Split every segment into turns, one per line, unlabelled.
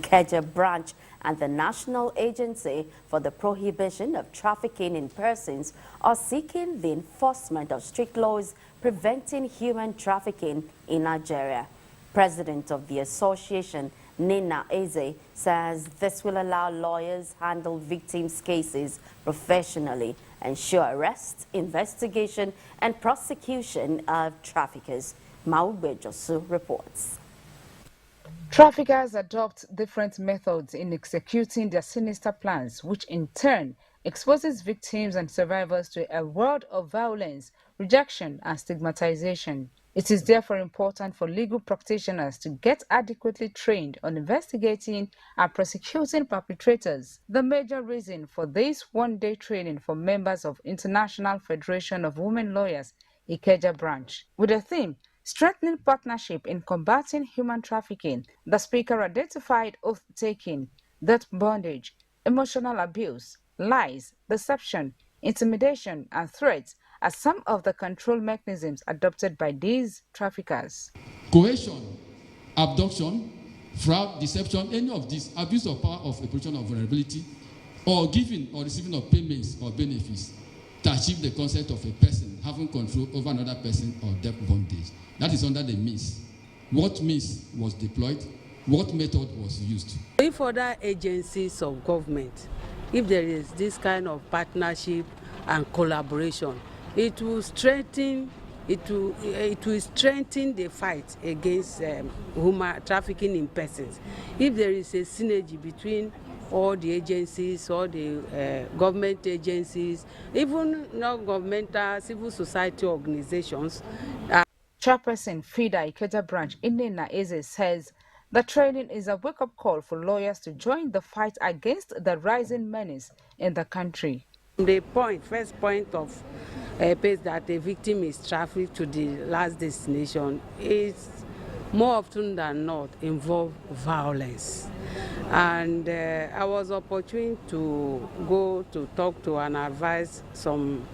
Ikeja branch and the National Agency for the Prohibition of Trafficking in Persons are seeking the enforcement of strict laws preventing human trafficking in Nigeria. President of the association, NAPTIP, says this will allow lawyers handle victims' cases professionally, ensure arrest, investigation, and prosecution of traffickers. Maugbe Josu reports.
Traffickers adopt different methods in executing their sinister plans, which in turn exposes victims and survivors to a world of violence, rejection, and stigmatization. It is therefore important for legal practitioners to get adequately trained on investigating and prosecuting perpetrators. The major reason for this one-day training for members of International Federation of Women Lawyers, Ikeja branch, with the theme Strengthening Partnership in Combating Human Trafficking, the speaker identified oath-taking, death bondage, emotional abuse, lies, deception, intimidation, and threats as some of the control mechanisms adopted by these traffickers.
Coercion, abduction, fraud, deception, any of these, abuse of power of a position of vulnerability, or giving or receiving of payments or benefits to achieve the consent of a person having control over another person or debt bondage. That is under the means. What means was deployed? What method was used?
If other agencies of government, if there is this kind of partnership and collaboration, it will strengthen the fight against human trafficking in persons. If there is a synergy between all the agencies, all the government agencies, even non-governmental civil society organizations.
Chairperson FIDA Ikeja branch NAPTIP says the training is a wake-up call for lawyers to join the fight against the rising menace in the country.
The first point of pace that a victim is trafficked to the last destination is more often than not involve violence. And I was opportune to go to talk to and advise some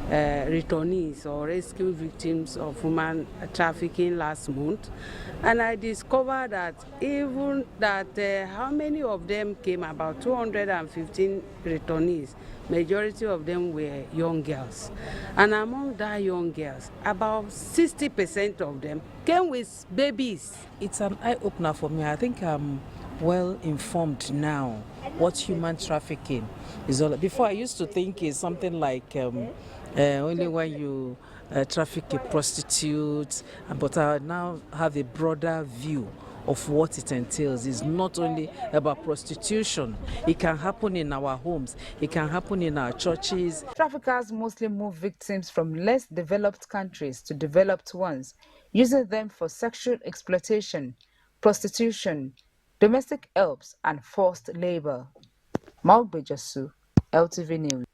returnees or rescue victims of human trafficking last month, and I discovered that how many of them came, about 215 returnees, majority of them were young girls, and among that young girls, about 60% of them came with babies.
It's an eye-opener for me. I think I'm well informed now what human trafficking is all. Before I used to think it's something like only when you traffic a prostitute, but I now have a broader view of what it entails. It's not only about prostitution. It can happen in our homes. It can happen in our churches.
Traffickers mostly move victims from less developed countries to developed ones, using them for sexual exploitation, prostitution, domestic helps, and forced labor. Maugbe Josu, LTV News.